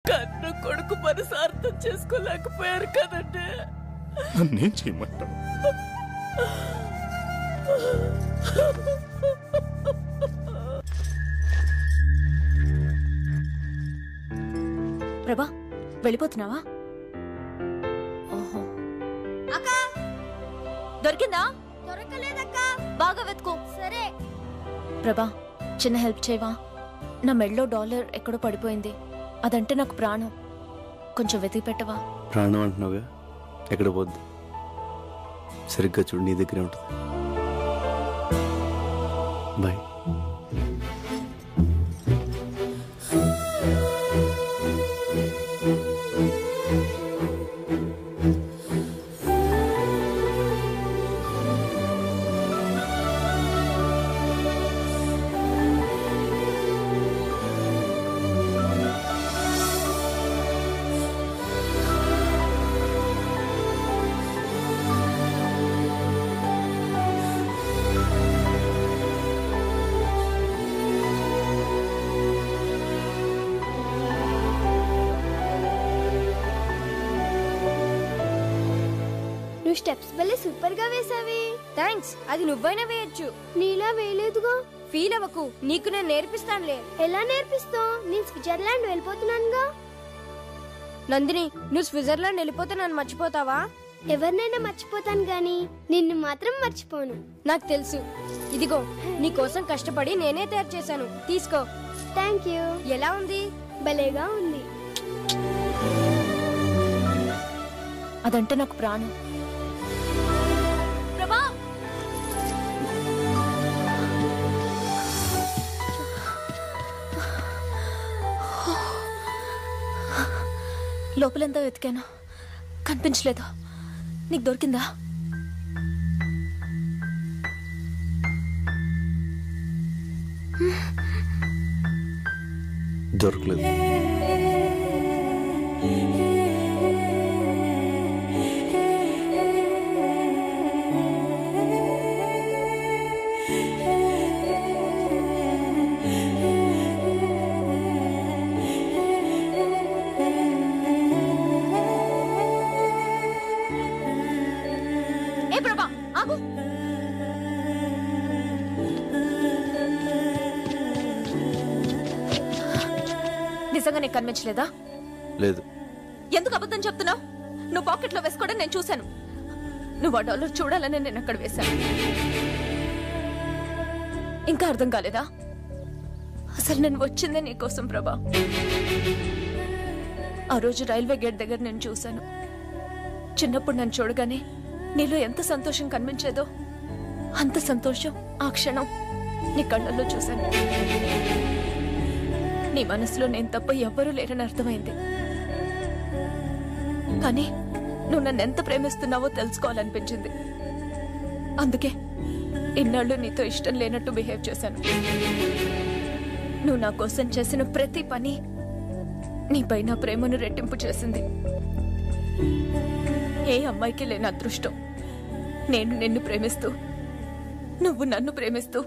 కన్న కొడుకు మనసు అర్థం చేసుకోలేకపోయారు కదండి. నన్నేం చేయమంటావు? ప్రభా వెళ్ళిపోతున్నావా? ఓహో అక్కా దొరికిందా? దొరకలేదక్కా. బాగా వెతుకో. సరే. ప్రభా చిన్న హెల్ప్ చేయవా? నా మెడలో $1 ఎక్కడో పడిపోయింది. అదంటే నాకు ప్రాణం. కొంచెం వెతికి పెట్టవా? ప్రాణం అంటున్నావుగా, ఎక్కడ పోద్దు. సరిగ్గా చూడు, నీ దగ్గరే ఉంటుంది. బాయ్. నువ్వు స్టెప్స్ భలే సూపర్ గా వేసావి. థ్యాంక్స్. అది నువ్వైనా వేయొచ్చు. నీలా వేయలేదుగా. ఫీల్ అవ్వకు, నీకు నేను నేర్పిస్తానులే. ఎలా నేర్పిస్తావు? నేను స్విట్జర్లాండ్ వెళ్ళిపోతున్నానుగా. నందిని, నువ్వు స్విట్జర్లాండ్ వెళ్ళిపోతే నన్ను మర్చిపోతావా? ఎవరినైనా మర్చిపోతాను గాని నిన్ను మాత్రం మర్చిపోను. నాకు తెలుసు. ఇదిగో నీ కోసం కష్టపడి నేనే తయారు చేశాను, తీసుకో. Thank you. ఎలా ఉంది? భలేగా ఉంది. అదంటే నాకు ప్రాణం. ప్రభా లోపలంతా వెతికాను, కనిపించలేదు. నీకు దొరికిందా? దొరకలేదు. ఏ ప్రభా ఆగు. నిజంగా నీకు కనిపించలేదా? లేదు. ఎందుకు అబద్ధం చెప్తున్నావు? నువ్వు పాకెట్లో వేసుకోవడం నేను చూశాను. నువ్వు $1 చూడాలని నేను అక్కడ వేశాను. ఇంకా అర్థం కాలేదా? అసలు నేను వచ్చిందే నీకోసం ప్రభా. ఆ రోజు రైల్వే గేట్ దగ్గర నేను చూశాను. చిన్నప్పుడు నన్ను చూడగానే నీలో ఎంత సంతోషం కనిపించేదో అంత సంతోషం ఆ క్షణం నీ కళ్ళల్లో చూశాను. నీ మనసులో నేను తప్ప ఎవ్వరూ లేరని అర్థమైంది. కానీ నువ్వు నన్ను ఎంత ప్రేమిస్తున్నావో తెలుసుకోవాలనిపించింది. అందుకే ఇన్నాళ్ళు నీతో ఇష్టం లేనట్టు బిహేవ్ చేశాను. నువ్వు నా కోసం చేసిన ప్రతి పని నీపై నా ప్రేమను రెట్టింపు చేసింది. ఏ అమ్మాయికి లేని అదృష్టం నేను నిన్ను ప్రేమిస్తూ, నువ్వు నన్ను ప్రేమిస్తూ,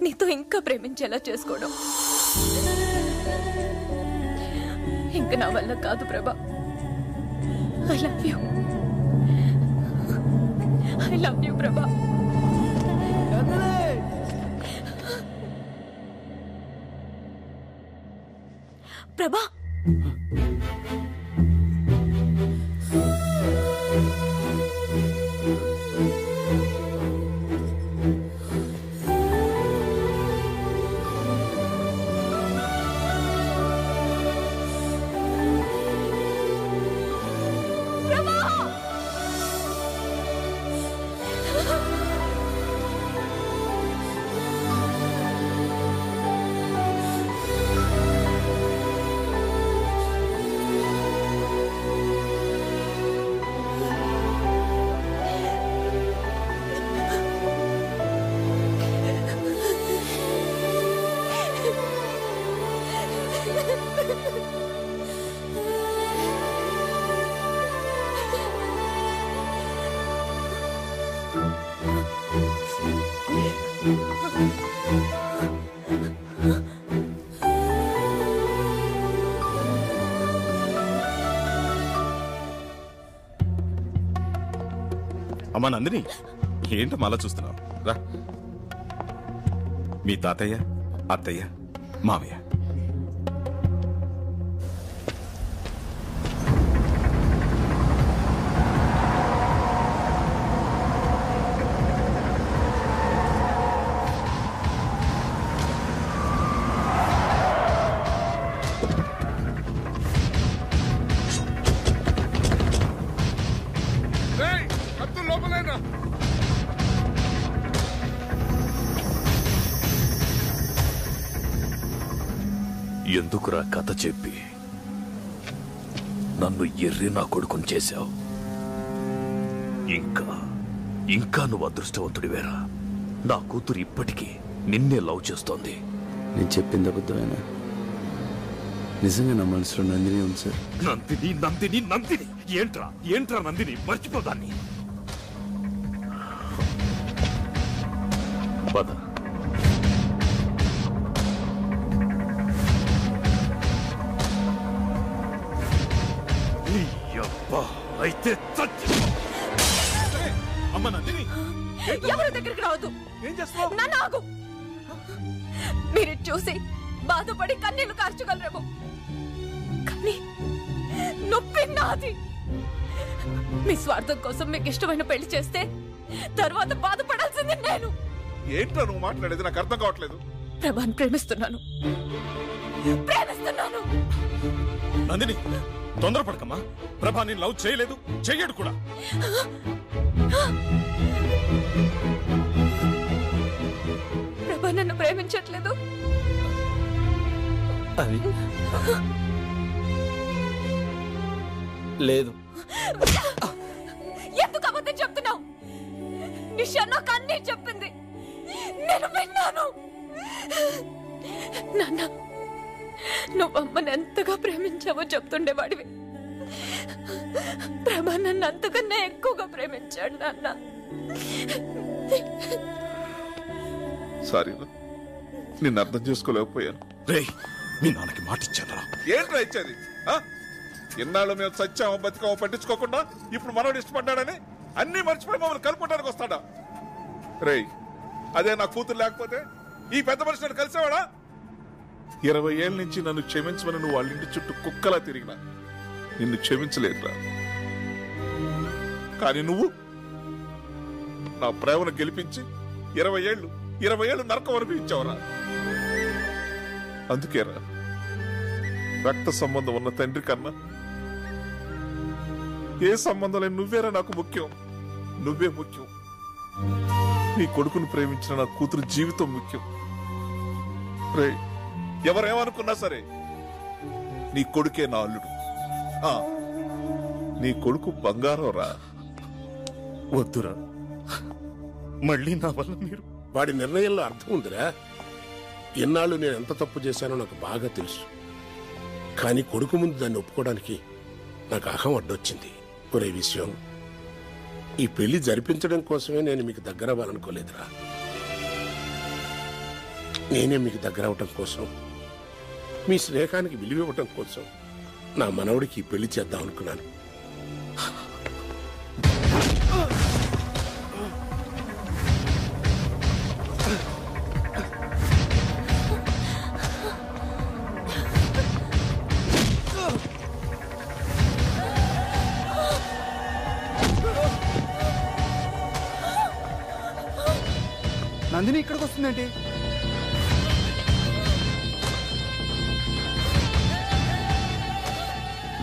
నీతో ఇంకా ప్రేమించేలా చేసుకోవడం. ఇంక నా వల్ల కాదు ప్రభా. I love you. I love you ప్రభా. ప్రభా అమ్మా నందిని, ఏంటమ్మా అలా చూస్తున్నావు? రా. మీ తాతయ్య, అత్తయ్య, మామయ్య. ఎందుకురా కథ చెప్పి నన్ను ఎర్రి నా కొడుకుని చేశావు? ఇంకా నువ్వు అదృష్టవంతుడివేరా. నా కూతురు ఇప్పటికీ నిన్నే లవ్ చేస్తోంది. నేను చెప్పింది అబద్ధమేనా? నిజంగా నా మనసులో నందిని ఉంది సార్. నందిని నందిని నందిని ఏంట్రా నందిని? మర్చిపోదాన్ని. పద. అయితే అమ్మ నందిని, ఎవరి దగ్గరికి రావద్దు. ఏం చేస్తావు? నన్ను ఆగు. మీరు చూసి బాధపడి కన్నీళ్లు కార్చగలరేమో, కానీ నొప్పి నాది. మీ స్వార్థం కోసం మీకు ఇష్టమైన పెళ్లి చేస్తే తర్వాత బాధపడాల్సింది నేను. ఏంటో నువ్వు మాట్లాడేది నాకు అర్థం కావట్లేదు. ప్రభాని ప్రేమిస్తున్నాను. నందిని, తొందరపడకమ్మా. ప్రభా నేను లవ్ చేయలేదు, చెయ్యడు కూడా. ప్రభా నన్ను ప్రేమించట్లేదు. అది లేదు. ఎందుకు అబద్ధం చెప్తున్నావు? నిషా నాకు అన్నీ చెప్పింది, నేను విన్నాను. నాన్న, నువ్వు అమ్మని ఎంతగా ప్రేమించావో చెప్తుండేవాడివి. ప్రభా నన్ను అంతకన్నా ఎక్కువగా ప్రేమించాడు నాన్న. సారీ, నిన్ను అర్థం చేసుకోలేకపోయాను. రే, మీ నాన్నకి మాట ఇచ్చానరా. ఏంట్రా ఇచ్చేది? ఇన్నాళ్ళు మేము సత్యామో బతికామో పట్టించుకోకుండా ఇప్పుడు మనోడు ఇష్టపడ్డాడని అన్ని మర్చిపోయి మమ్మల్ని కలుపుకోవడానికి వస్తాడా? రేయ్, అదే నా కూతురు లేకపోతే ఈ పెద్ద మనిషి నన్ను కలిసేవాడా? 20 ఏళ్ళ నుంచి నన్ను క్షమించమని నువ్వు వాళ్ళ ఇంటి చుట్టూ కుక్కలా తిరిగినా నిన్ను క్షమించలేదురా. కానీ నువ్వు నా ప్రేమను గెలిపించి 20 ఏళ్ళు నరకం అనిపించావురా. అందుకేరా రక్త సంబంధం ఉన్న తండ్రి కన్నా ఏ సంబంధం లేని నువ్వేరా నాకు ముఖ్యం. నువ్వే ముఖ్యం. నీ కొడుకును ప్రేమించిన నా కూతురు జీవితం ముఖ్యం. రే, ఎవరేమనుకున్నా సరే నీ కొడుకే నా అల్లుడు. నీ కొడుకు బంగారం రా. వద్దురా, మళ్ళీ నా వల్ల మీరు. వాడి నిర్ణయంలో అర్థం ఉందిరా. ఎన్నాళ్ళు నేను ఎంత తప్పు చేశానో నాకు బాగా తెలుసు. కానీ కొడుకు ముందు దాన్ని ఒప్పుకోవడానికి నాకు అహం అడ్డొచ్చింది. ఒరే విషయం, ఈ పెళ్లి జరిపించడం కోసమే నేను మీకు దగ్గర అవ్వాలనుకోలేదురా. నేనే మీకు దగ్గర అవటం కోసం, మీ స్నేహానికి విలువ ఇవ్వటం కోసం నా మనవడికి ఈ పెళ్లి చేద్దాం అనుకున్నాను. నందిని ఇక్కడికి వస్తుందేంటి?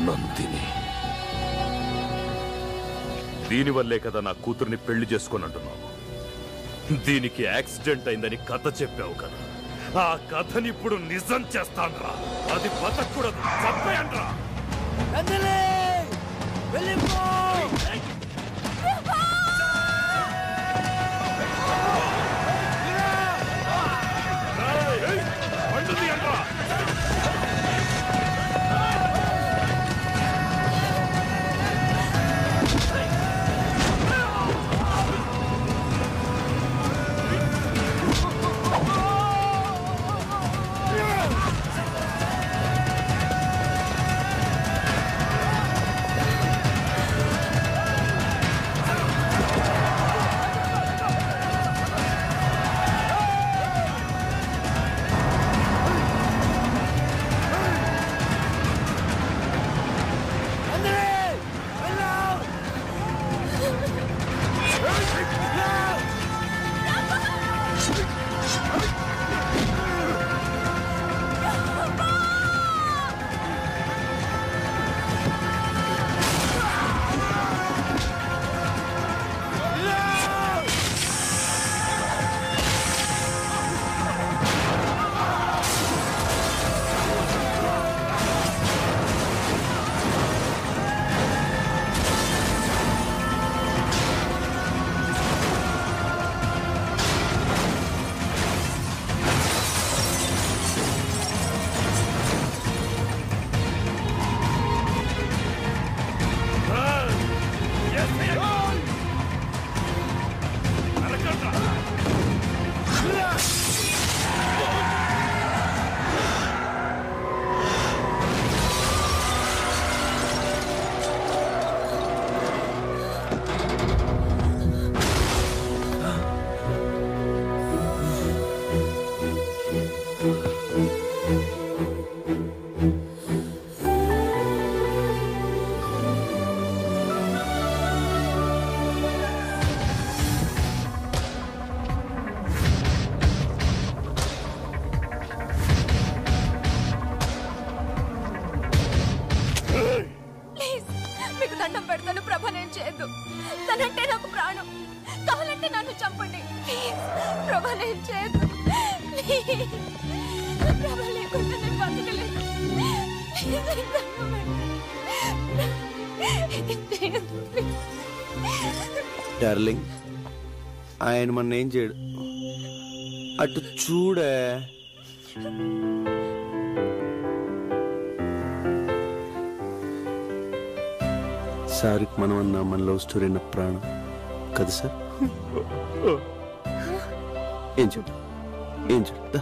నందిని, దీనివల్లే కదా నా కూతుర్ని పెళ్లి చేసుకొని అంటున్నావు. దీనికి యాక్సిడెంట్ అయిందని కథ చెప్పావు కదా, ఆ కథని ఇప్పుడు నిజం చేస్తాన్రా. అది బతకూడదు, చంపేయండ్రా. ప్లీజ్ మీకు దండం పెడతాను, ప్రభనేం చేయొద్దు. తనంటే నాకు ప్రాణం, కావాలంటే నన్ను చంపండి. ప్లీజ్ ప్రభనేం చేయొద్దు. ప్లీజ్ ప్రభ లేకుండా నేను బతకలేను. ప్లీజ్ దండం పెట్టండి. డార్లింగ్, ఆయన మన ఏం చేయడు. అటు చూడే. సార్కి మనం అన్న మన లవ్ స్టోరీ నా ప్రాణం కదా సార్? ఏం చెప్పు, ఏం చెప్పు.